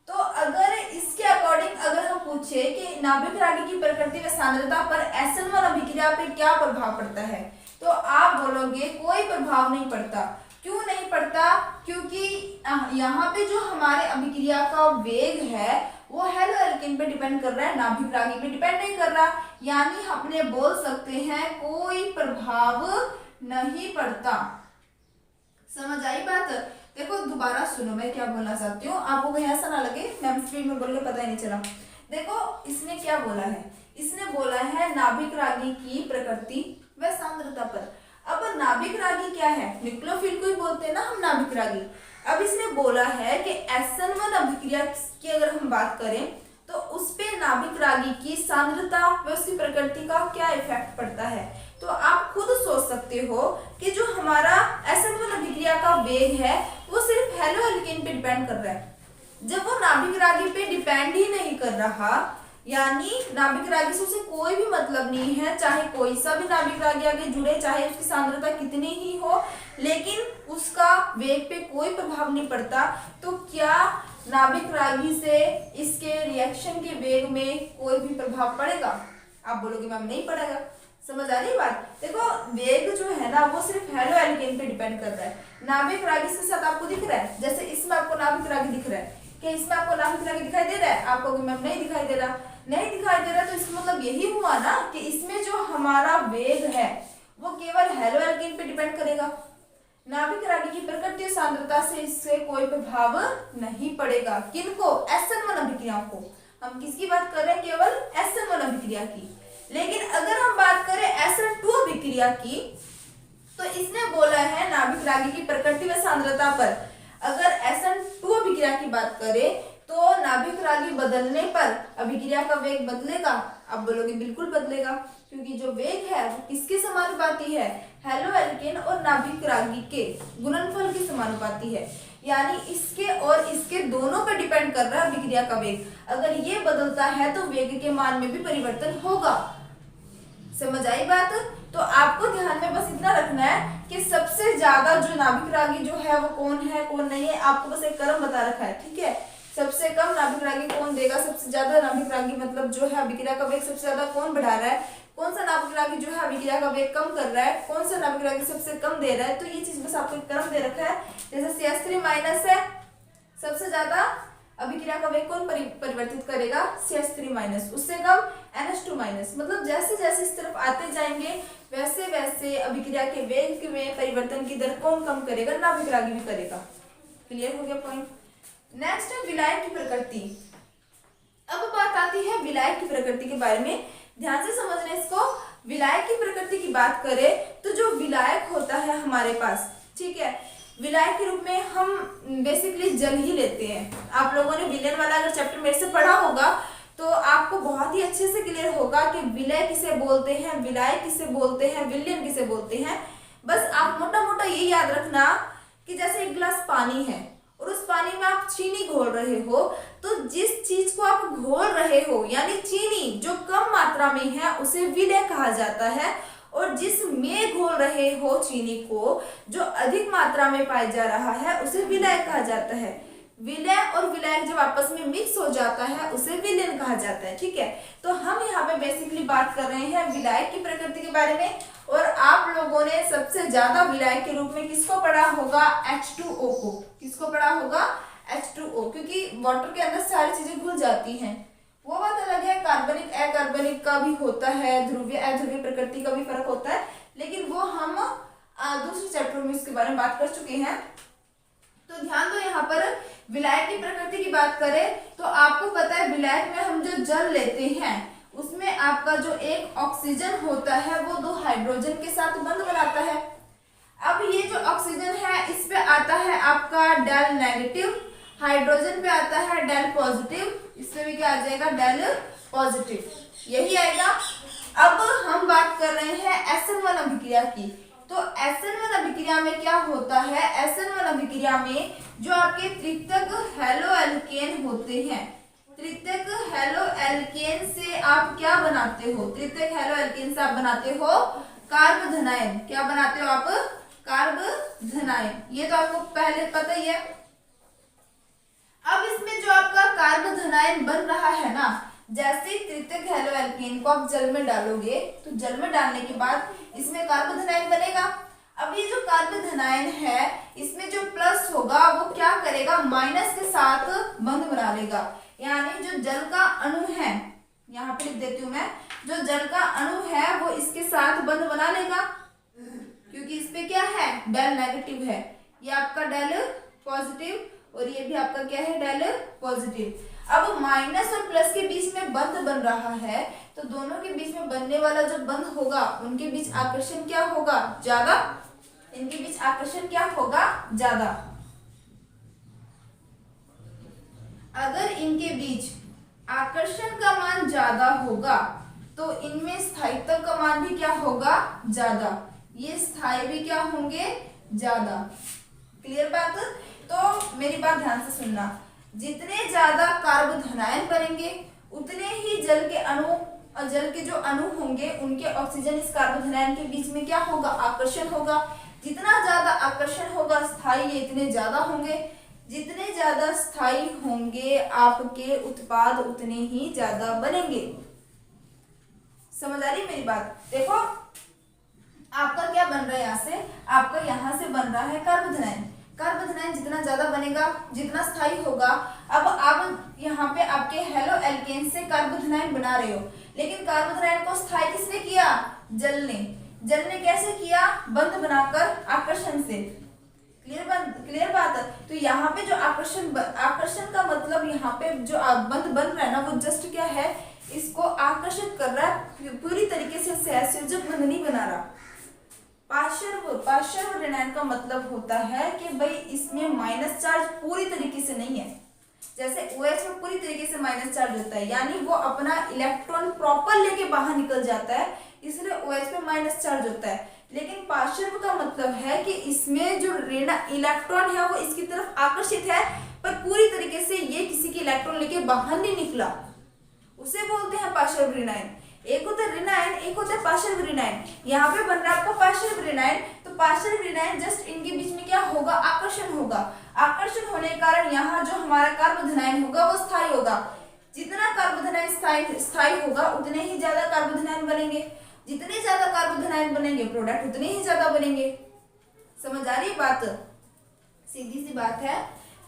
तो अगर इसके अकॉर्डिंग अगर हम पूछे कि नाभिक रागी की प्रकृति व सांद्रता पर SN1 अभिक्रिया पे क्या प्रभाव पड़ता है, तो आप बोलोगे कोई प्रभाव नहीं पड़ता। क्यों नहीं पड़ता, क्योंकि यहाँ पे जो हमारे अभिक्रिया का वेग है वो हेलो एल्केन पे डिपेंड कर रहा है, नाभिक रागी पे डिपेंड नहीं कर रहा, यानी हमने बोल सकते हैं कोई प्रभाव नहीं पड़ता। समझ आई बात? देखो दोबारा सुनो मैं क्या बोलना चाहती हूँ, आपको कहीं ऐसा ना लगे मैम स्पीड में बोल के पता ही नहीं चला। देखो इसने क्या बोला है, इसने बोला है नाभिक रागी की प्रकृति व सांद्रता पर। अब नाभिक रागी क्या है, न्यूक्लियोफिल को ही बोलते हैं ना हम नाभिक रागी। अब इसने बोला है कि SN1 अभिक्रिया की अगर हम बात करें तो उस पे नाभिक रागी की सांद्रता व उसकी प्रकृति का क्या इफेक्ट पड़ता है। तो आप खुद सोच सकते हो कि जो हमारा SN1 अभिक्रिया का वेग है वो सिर्फ हेलो एल्केन पे डिपेंड कर रहा है। जब वो नाभिक रागी पे डिपेंड ही नहीं कर रहा, यानी नाभिक रागी से उसे कोई भी मतलब नहीं है, चाहे कोई सा भी नाभिक रागी आगे जुड़े, चाहे उसकी सांद्रता कितनी ही हो, लेकिन उसका वेग पे कोई प्रभाव नहीं पड़ता, तो क्या नाभिक रागी से इसके रिएक्शन के वेग में कोई भी प्रभाव पड़ेगा? आप बोलोगे मैम नहीं पड़ेगा। समझ आ रही बात? देखो वेग जो है ना वो सिर्फ हेलो एल्केन पे डिपेंड कर रहा है। नाभिक रागी के साथ आपको दिख रहा है, जैसे इसमें आपको नाभिक रागी दिख रहा है, क्या इसमें आपको नाभिक रागी दिखाई दे रहा है? आप कहोगे मैम नहीं दिखाई दे रहा। नहीं दिखाई दे रहा तो इसका मतलब यही हुआ ना कि इसमें जो हमारा वेग है वो केवल हेलो एल्केन पे डिपेंड करेगा। नाभिक रागी की प्रकृति और सांद्रता से इससे कोई प्रभाव नहीं पड़ेगा। किनको? SN1 अभिक्रियाओं को। हम किसकी बात कर रहे हैं? केवल SN1 अभिक्रिया की। लेकिन अगर हम बात करें SN2 अभिक्रिया की, तो इसने बोला है नाभिक रागी की प्रकृति व सांद्रता पर। अगर SN2 अभिक्रिया की बात करें तो नाभिक रागी बदलने पर अभिक्रिया का वेग बदलेगा। आप बोलोगे बिल्कुल बदलेगा, क्योंकि जो वेग है वो किसके समानुपाती है? हेलो एल्केन और नाभिक रागी के गुणनफल के समानुपाती है, यानी इसके और इसके दोनों पर डिपेंड कर रहा है अभिक्रिया का वेग। अगर ये बदलता है तो वेग के मान में भी परिवर्तन होगा। समझ आई बात? तो आपको ध्यान में बस इतना रखना है कि सबसे ज्यादा जो नाभिक रागी जो है वो कौन है कौन नहीं है, आपको बस एक क्रम बता रखा है, ठीक है। सबसे कम नाभिक रागी कौन देगा, सबसे ज्यादा नाभिक रागी मतलब जो है अभिक्रिया का वेग सबसे ज्यादा कौन बढ़ा रहा है, कौन सा नाभिक रागी जो है अभिक्रिया का वेग कम कर रहा है, कौन सा नाभिक रागी सबसे कम दे रहा है। तो ये चीज बस आपको एक क्रम दे रखा है। जैसे CH3 माइनस है, सबसे ज्यादा अभिक्रिया का वेग कौन परिवर्तित करेगा? CH3 minus. उससे कम NH2 माइनस। मतलब जैसे जैसे इस तरफ आते जाएंगे वैसे वैसे अभिक्रिया के वेग में परिवर्तन की दर कौन कम करेगा? नाभिक रागी भी करेगा। क्लियर हो गया पॉइंट? नेक्स्ट है विलायक की प्रकृति। अब बात आती है विलायक की प्रकृति के बारे में, ध्यान से समझना इसको। विलायक की प्रकृति की बात करें तो जो विलायक होता है हमारे पास, ठीक है, विलायक के रूप में हम बेसिकली जल ही लेते हैं। आप लोगों ने विलयन वाला अगर चैप्टर मेरे से पढ़ा होगा तो आपको बहुत ही अच्छे से क्लियर होगा कि विलय किसे बोलते हैं, विलायक किसे बोलते हैं, विलयन किसे बोलते हैं। बस आप मोटा मोटा ये याद रखना कि जैसे एक गिलास पानी है और उस पानी में आप चीनी घोल रहे हो, तो जिस चीज को आप घोल रहे हो यानी चीनी जो कम मात्रा में है उसे विलय कहा जाता है, और जिसमें घोल रहे हो चीनी को जो अधिक मात्रा में पाया जा रहा है उसे विलायक कहा जाता है। विलय और विलायक जब आपस में मिक्स हो जाता है उसे विलयन कहा जाता है, ठीक है। तो हम यहाँ पे बेसिकली बात कर रहे हैं विलायक की प्रकृति के बारे में, और आप लोगों ने सबसे ज्यादा विलायक के रूप में किसको पढ़ा होगा? H2O को। किसको पढ़ा होगा? H2O, क्योंकि वाटर के अंदर सारी चीजें घुल जाती हैं। वो बात अलग है, कार्बनिक अकार्बनिक का भी होता है, ध्रुवीय अध्रुवीय प्रकृति का भी फर्क होता है, लेकिन वो हम दूसरे चैप्टर में इसके बारे में बात कर चुके हैं। तो ध्यान दो, यहाँ पर विलायक की प्रकृति की बात करें तो आपको पता है विलायक में हम जो जल लेते हैं उसमें आपका जो एक ऑक्सीजन होता है वो दो हाइड्रोजन के साथ बंध बनाता है। अब ये जो ऑक्सीजन है इस पे आता है आपका डेल नेगेटिव, हाइड्रोजन पे आता है डेल पॉजिटिव, इसमें भी क्या आ जाएगा? डेल पॉजिटिव, यही आएगा। अब हम बात कर रहे हैं SN1 अभिक्रिया की। तो SN1 अभिक्रिया में क्या होता है? SN1 अभिक्रिया में जो आपके तृतीयक हेलो एल्केन होते हैं, तृतीयक हेलो एल्केन से आप क्या बनाते हो? तृतीयक हेलो एल्केन से आप बनाते हो कार्बोधनायन। क्या बनाते हो आप? कार्बोधनायन। ये तो आपको पहले पता ही है। अब इसमें जो आपका कार्बोधनायन बन रहा है ना, जैसे तृतीयक हेलो एल्केन को आप जल में डालोगे तो जल में डालने के बाद इसमें कार्बोधनायन बनेगा। अब ये जो कार्बोधनायन है इसमें जो प्लस होगा वो क्या करेगा? माइनस के साथ बंध बना लेगा, यानी जो जल का अणु है, यहाँ पे लिख देती हूँ मैं, जो जल का अणु है वो इसके साथ बंध बना लेगा, क्योंकि इस पे क्या है? डेल नेगेटिव है, ये आपका डेल पॉजिटिव और ये भी आपका क्या है? Del positive. अब माइनस और प्लस के बीच में बंध बन रहा है, तो दोनों के बीच में बनने वाला जो बंध होगा उनके बीच आकर्षण क्या होगा? ज्यादा। इनके बीच आकर्षण क्या होगा? ज्यादा। अगर इनके बीच आकर्षण का मान ज्यादा होगा तो इनमें स्थायित्व का मान भी क्या होगा, ज्यादा। ये स्थायी भी क्या होंगे, ज्यादा। क्लियर बात। तो मेरी बात ध्यान से सुनना, जितने ज्यादा कार्बोधनायन बनेंगे उतने ही जल के जो अणु होंगे उनके ऑक्सीजन इस कार्बोधनायन के बीच में क्या होगा, आकर्षण होगा। जितना ज्यादा आकर्षण होगा स्थायी ये इतने ज्यादा होंगे। जितने ज्यादा स्थायी होंगे आपके उत्पाद उतने ही ज्यादा बनेंगे। समझ आ रही मेरी बात। देखो आपका क्या बन रहा है, यहाँ से आपका यहाँ से बन रहा है कार्बोधनायन। कार्बोधनायन जितना ज्यादा बनेगा जितना स्थायी होगा। अब आप यहाँ पे आपके हेलो एल्केन से कार्बोधनायन बना रहे हो, लेकिन कार्बोधनायन को स्थायी किसने किया, जल ने। जल ने कैसे किया, बंध बनाकर, आकर्षण से। क्लियर बात है। तो यहाँ पे जो आकर्षण का मतलब यहाँ पे जो बंध बन रहा है ना, वो जस्ट क्या है, इसको आकर्षित कर रहा है, पूरी तरीके से सहसंयोजक बंध नहीं बना रहा। पार्श्व ऋणायन का मतलब होता है कि भाई इसमें माइनस चार्ज पूरी तरीके से नहीं है। जैसे OH में पूरी तरीके से माइनस चार्ज होता है, यानी वो अपना इलेक्ट्रॉन प्रॉपर लेके बाहर निकल जाता है, इसलिए OH में माइनस चार्ज होता है। लेकिन पार्श्व का मतलब है कि इसमें जो इलेक्ट्रॉन है वो इसकी तरफ आकर्षित है, पर पूरी तरीके से ये किसी के इलेक्ट्रॉन लेके बाहर नहीं निकला, उसे बोलते हैं पार्श्व ऋणायन। एक होता है ऋणायन, एक होता है पार्श्व ऋणायन। यहाँ पे बन रहा है आपका पार्श्व ऋणायन, तो पार्श्व ऋणायन जस्ट इनके बीच में क्या होगा, आकर्षण होगा। आकर्षण होने के कारण यहाँ जो हमारा कार्बोधनायन होगा वो स्थायी होगा। जितना कार्बोधनायन स्थायी होगा उतने ही ज्यादा कार्बोधनायन बनेंगे। जितने ज्यादा कार्बोधनायन बनेंगे प्रोडक्ट उतने ही ज्यादा बनेंगे। समझ आ रही बात, सीधी सी बात है।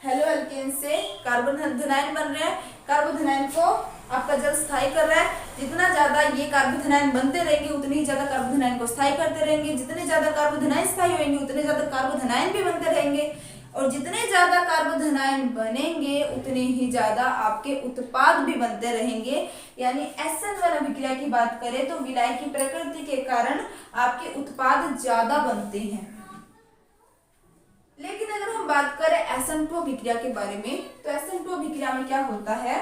हेलो एल्केन से कार्बोधनायन बन रहे हैं, कार्बोधनायन को आपका जल स्थायी कर रहा है। जितना ज्यादा ये कार्बोधनायन बनते रहेंगे उतने ही ज्यादा कार्बोधनायन को स्थायी करते रहेंगे। जितने ज्यादा कार्बोधनायन स्थायी होंगे उतने ज्यादा कार्बोधनायन भी बनते रहेंगे, और जितने ज्यादा कार्बोधनायन बनेंगे उतने ही ज्यादा आपके उत्पाद भी बनते रहेंगे। यानी SN1 अभिक्रिया की बात करें तो विलायक की प्रकृति के कारण आपके उत्पाद ज्यादा बनते हैं। लेकिन अगर हम बात करें SN2 अभिक्रिया के बारे में, तो SN2 अभिक्रिया में क्या होता है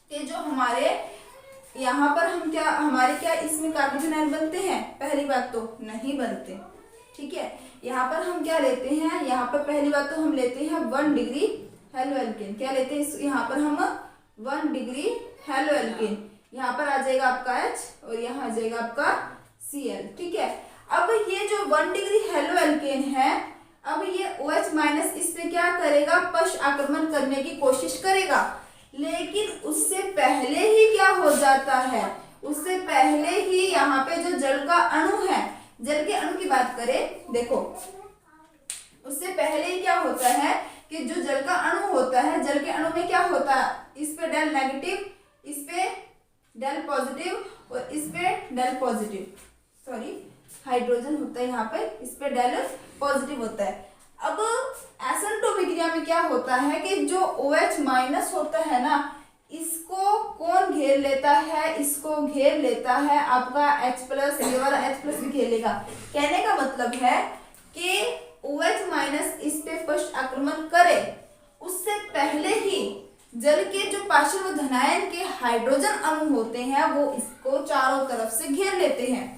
कि जो हमारे यहाँ पर हमारे क्या इसमें कार्बोधनायन बनते हैं, पहली बात तो नहीं बनते। ठीक है, यहाँ पर हम क्या लेते हैं, यहाँ पर पहली बात तो हम लेते हैं 1 डिग्री हेलो एल्केन। क्या लेते हैं, यहाँ पर हम 1 डिग्री हेलो एल्केन। यहाँ पर आ जाएगा आपका H और यहाँ आ जाएगा आपका Cl। ठीक है, अब ये जो 1 डिग्री हेलो एल्केन है, अब ये OH माइनस इस पे क्या करेगा, पश्च आक्रमण करने की कोशिश करेगा। लेकिन उससे पहले ही क्या हो जाता है, उससे पहले ही यहाँ पे जो जल का अणु है, जल के अणु की बात करें, देखो उससे पहले ही क्या होता है कि जो जल का अणु होता है, जल के अणु में क्या होता है, इस पे डेल नेगेटिव, इस पे डेल पॉजिटिव और इस पे डेल पॉजिटिव, सॉरी हाइड्रोजन होता है यहाँ पे, इस पे डेल पॉजिटिव होता है। अब SN2 अभिक्रिया में क्या होता है कि जो OH माइनस होता है ना, इसको कौन घेर लेता है, इसको घेर लेता है आपका H+, ये वाला H+ भी घेर लेगा। कहने का मतलब है कि OH माइनस इस पे पश्च आक्रमण करे उससे पहले ही जल के जो पार्श्वधनायन के हाइड्रोजन अणु होते हैं वो इसको चारों तरफ से घेर लेते हैं।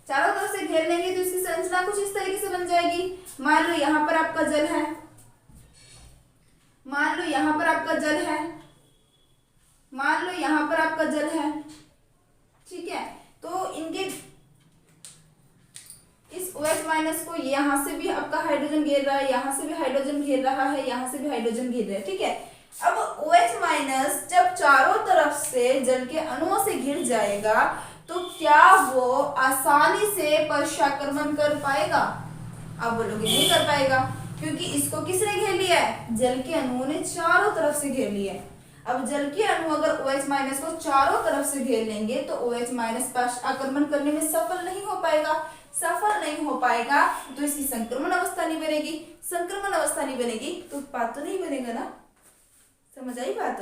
चारों तरफ से घेर लेंगे तो इसकी संरचना कुछ इस तरीके से बन जाएगी। मान लो यहाँ पर आपका जल है, मान लो यहाँ पर आपका जल है, मान लो यहाँ पर आपका जल है। ठीक है, तो इनके इस OH माइनस को यहाँ से भी आपका हाइड्रोजन घेर रहा है, यहाँ से भी हाइड्रोजन घेर रहा है, यहाँ से भी हाइड्रोजन घेर रहा है। ठीक है, अब OH माइनस जब चारों तरफ से जल के अणुओं से घिर जाएगा तो क्या वो आसानी से पश्चाक्रमण कर पाएगा? आप बोलोगे नहीं कर पाएगा, क्योंकि इसको किसने घेर लिया है, जल के अणुओं ने चारों तरफ से घेर लिया है। अब जल के अणु अगर OH माइनस को चारों तरफ से घेर लेंगे तो OH माइनस पश्चाक्रमण करने में सफल नहीं हो पाएगा। सफल नहीं हो पाएगा तो इसकी संक्रमण अवस्था नहीं बनेगी, संक्रमण अवस्था नहीं बनेगी तो उत्पाद तो नहीं बनेगा ना। समझ आई बात?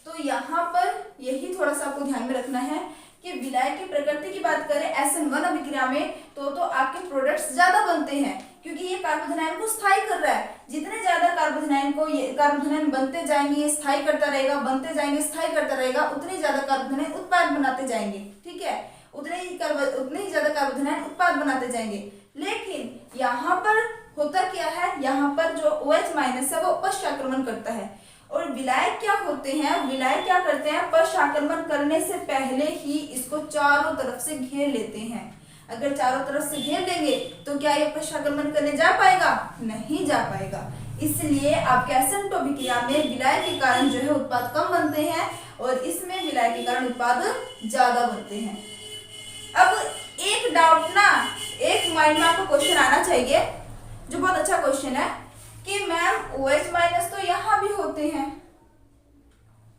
तो यहाँ पर यही थोड़ा सा आपको ध्यान में रखना है कि विलायक की प्रकृति की बात करें SN1 अभिक्रिया में तो आपके प्रोडक्ट्स ज्यादा बनते हैं, क्योंकि ये कार्बोधनायन को स्थायी कर रहा है। जितने ज्यादा कार्बोधनायन बनते जाएंगे, ये स्थायी करता रहेगा, बनते जाएंगे, स्थायी करता रहेगा, उतने ज्यादा कार्बोधनायन उत्पाद बनाते जाएंगे। ठीक है, उतने ही ज्यादा कार्बोधनायन उत्पाद बनाते जाएंगे। लेकिन यहाँ पर होता क्या है, यहाँ पर जो OH- है वो पश्चाक्रमण करता है। और विलायक क्या होते हैं, विलायक क्या करते हैं, पश्चाक्रमण करने से पहले ही इसको चारों तरफ से घेर लेते हैं। अगर चारों तरफ से घेर लेंगे तो क्या ये पश्चाक्रमण करने जा पाएगा? नहीं जा पाएगा। इसलिए आपके SN2 अभिक्रिया में विलायक के कारण जो है उत्पाद कम बनते हैं और इसमें विलायक के कारण उत्पाद ज्यादा बनते हैं। अब एक डाउट ना, एक माइंड में आपको क्वेश्चन आना चाहिए जो बहुत अच्छा क्वेश्चन है कि मैम OH- तो यहाँ भी होते हैं,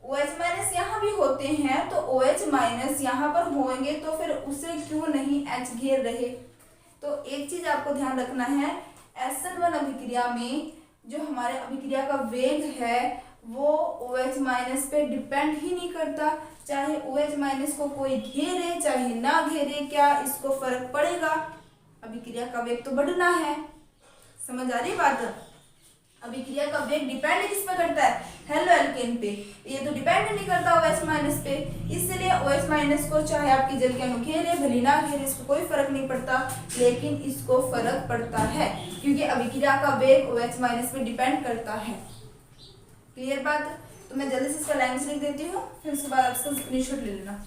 OH- यहाँ भी होते हैं, तो OH- यहाँ पर होंगे तो फिर उसे क्यों नहीं H घेर रहे? तो एक चीज आपको ध्यान रखना है, SN1 अभिक्रिया में जो हमारे अभिक्रिया का वेग है वो OH- पे डिपेंड ही नहीं करता। चाहे OH- को कोई घेरे चाहे ना घेरे, क्या इसको फर्क पड़ेगा? अभिक्रिया का वेग तो बढ़ना है। समझ आ रही बात? अभिक्रिया का वेग डिपेंड किस पे करता है? हेलो एल्केन पे। ये तो डिपेंड नहीं करता OH- पे, इसलिए OH- को चाहे आपकी जल के अणु घेरे भले ना घेरे, इसको कोई फर्क नहीं पड़ता, लेकिन इसको फर्क पड़ता है क्योंकि अभिक्रिया का वेग OH- पे डिपेंड करता है। क्लियर बात? तो मैं जल्दी से इसका लैंग्वेज लिख देती हूँ, फिर उसके बाद आप इसका स्क्रीनशॉट ले लेना।